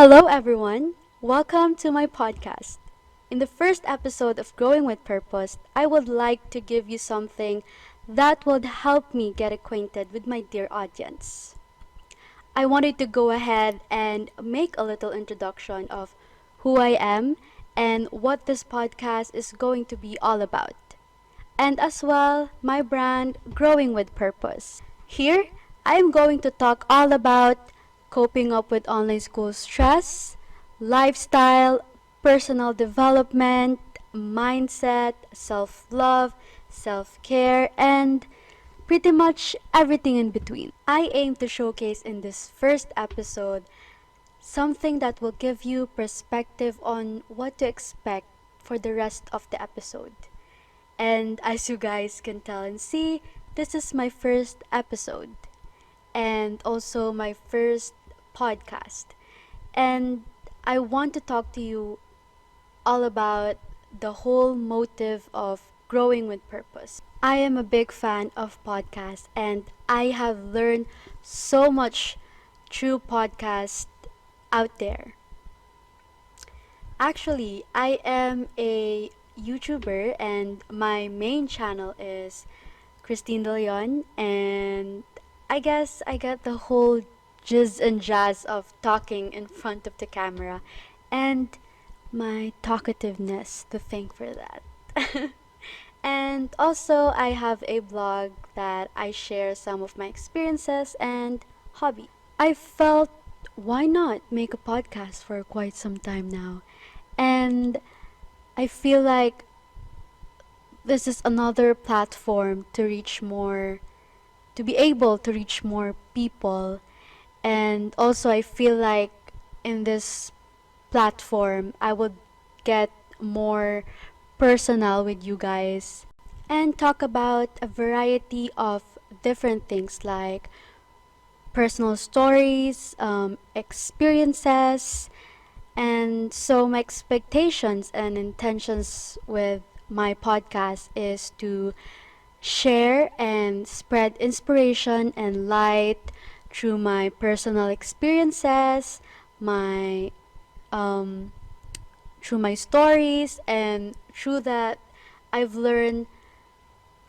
Hello, everyone. Welcome to my podcast. In the first episode of Growing with Purpose, I would like to give you something that would help me get acquainted with my dear audience. I wanted to go ahead and make a little introduction of who I am and what this podcast is going to be all about. And as well, my brand, Growing with Purpose. Here, I am going to talk all about coping up with online school stress, lifestyle, personal development, mindset, self love, self care, and pretty much everything in between. I aim to showcase in this first episode something that will give you perspective on what to expect for the rest of the episode. And as you guys can tell and see, this is my first episode and also my first podcast. And I want to talk to you all about the whole motive of growing with purpose. I am a big fan of podcasts and I have learned so much through podcasts out there. Actually, I am a YouTuber and my main channel is Christine De Leon, and I guess I get the whole jizz and jazz of talking in front of the camera and my talkativeness to thank for that. And also I have a blog that I share some of my experiences and hobby. I felt why not make a podcast for quite some time now. And I feel like this is another platform to reach more, to be able to reach more people. And also, I feel like in this platform, I would get more personal with you guys and talk about a variety of different things like personal stories, experiences, and so my expectations and intentions with my podcast is to share and spread inspiration and light through my personal experiences, my um, through my stories, and through that I've learned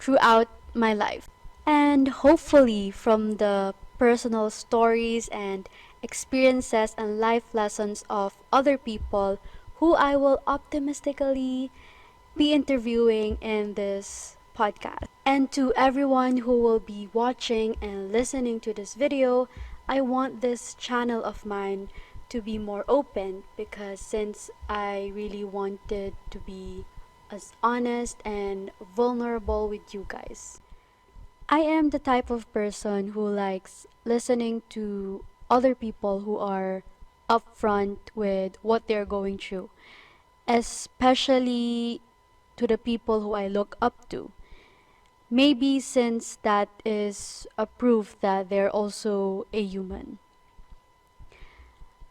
throughout my life. And hopefully, from the personal stories and experiences and life lessons of other people who I will optimistically be interviewing in this podcast. And to everyone who will be watching and listening to this video, I want this channel of mine to be more open because since I really wanted to be as honest and vulnerable with you guys. I am the type of person who likes listening to other people who are upfront with what they're going through, especially to the people who I look up to. Maybe since that is a proof that they're also a human.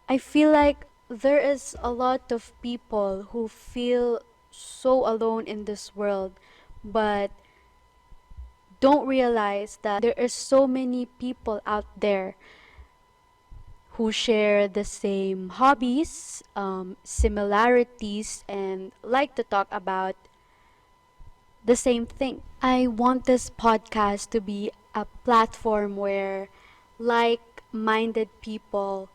I feel like there is a lot of people who feel so alone in this world, but don't realize that there are so many people out there who share the same hobbies, similarities, and like to talk about the same thing. I want this podcast to be a platform where like minded people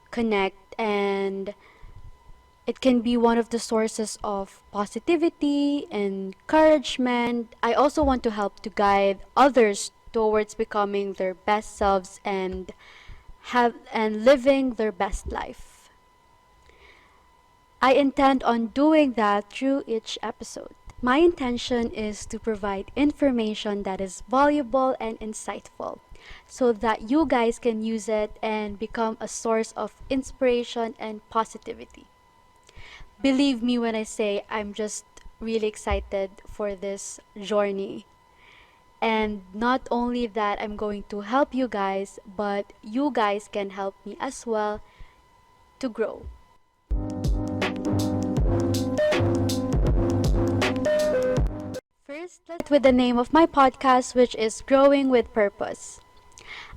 connect and it can be one of the sources of positivity, encouragement. I also want to help to guide others towards becoming their best selves and living their best life. I intend on doing that through each episode. My intention is to provide information that is valuable and insightful so that you guys can use it and become a source of inspiration and positivity. Believe me when I say I'm just really excited for this journey. And not only that, I'm going to help you guys, but you guys can help me as well to grow. First, let's with the name of my podcast, which is Growing with Purpose.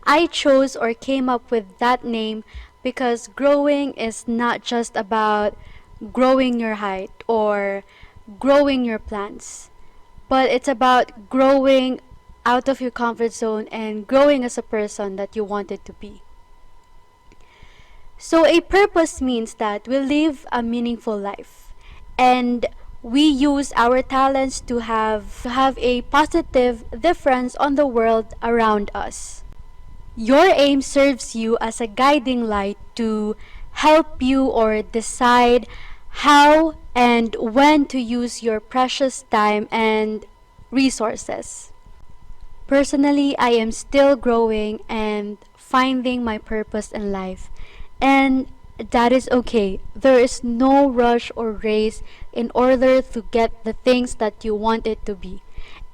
I chose or came up with that name because growing is not just about growing your height or growing your plants, but it's about growing out of your comfort zone and growing as a person that you wanted to be. So, a purpose means that we live a meaningful life and we use our talents to have a positive difference on the world around us. Your aim serves you as a guiding light to help you or decide how and when to use your precious time and resources. Personally, I am still growing and finding my purpose in life. And that is okay. There is no rush or race in order to get the things that you want it to be.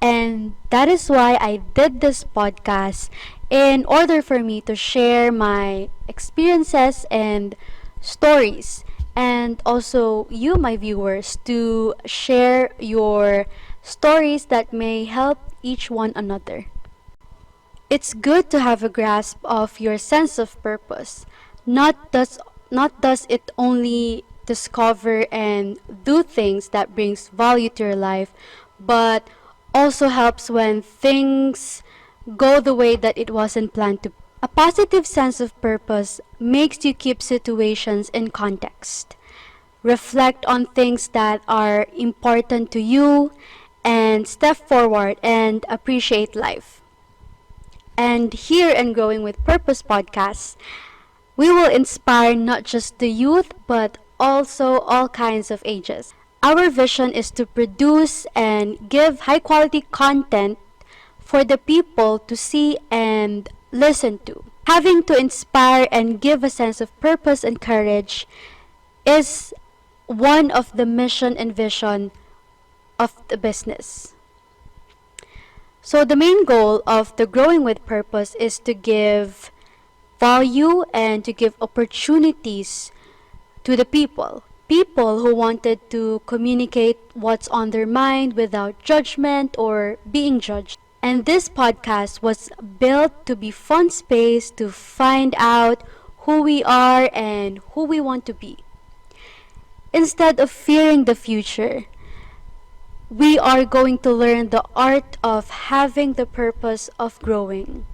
And that is why I did this podcast in order for me to share my experiences and stories, and also you, my viewers, to share your stories that may help each one another. It's good to have a grasp of your sense of purpose. Not does it only discover and do things that brings value to your life, but also helps when things go the way that it wasn't planned to. A positive sense of purpose makes you keep situations in context, reflect on things that are important to you, and step forward and appreciate life. And here in Growing with Purpose podcast, we will inspire not just the youth but also all kinds of ages. Our vision is to produce and give high quality content for the people to see and listen to. Having to inspire and give a sense of purpose and courage is one of the mission and vision of the business. So the main goal of the Growing with Purpose is to give value and to give opportunities to the people. People who wanted to communicate what's on their mind without judgment or being judged. And this podcast was built to be fun space to find out who we are and who we want to be. Instead of fearing the future, we are going to learn the art of having the purpose of growing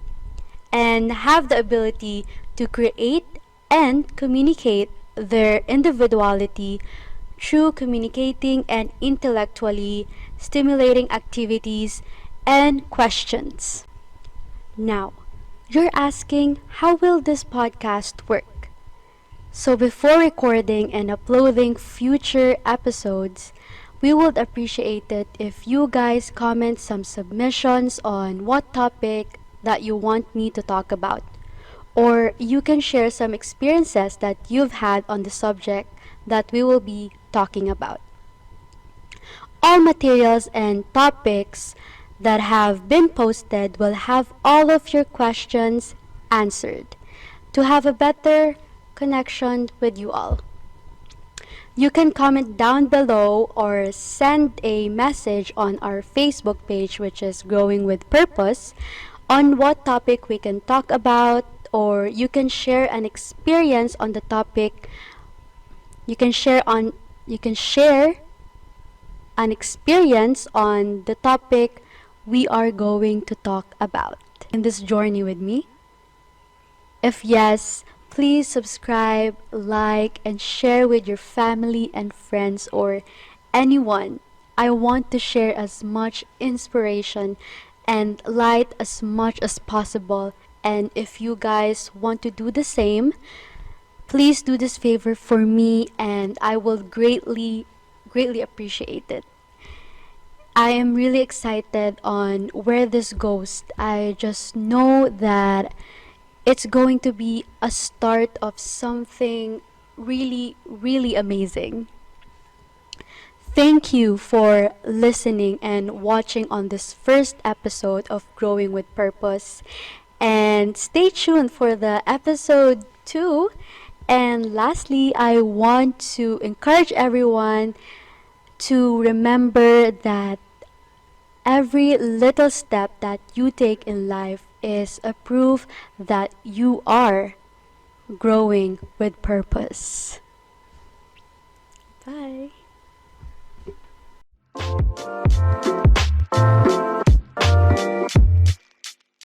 and have the ability to create and communicate their individuality through communicating and intellectually stimulating activities and questions. Now, you're asking, how will this podcast work? So before recording and uploading future episodes, we would appreciate it if you guys comment some submissions on what topic that you want me to talk about. Or you can share some experiences that you've had on the subject that we will be talking about. All materials and topics that have been posted will have all of your questions answered to have a better connection with you all. You can comment down below or send a message on our Facebook page, which is Growing with Purpose, on what topic we can talk about, or you can share an experience on the topic. You can share an experience on the topic we are going to talk about in this journey with me. If yes, please subscribe, like, and share with your family and friends or anyone. I want to share as much inspiration and light as much as possible. And if you guys want to do the same, please do this favor for me and I will greatly, greatly appreciate it. I am really excited on where this goes. I just know that it's going to be a start of something really, really amazing. Thank you for listening and watching on this first episode of Growing with Purpose. And stay tuned for the episode 2. And lastly, I want to encourage everyone to remember that every little step that you take in life is a proof that you are growing with purpose. Bye.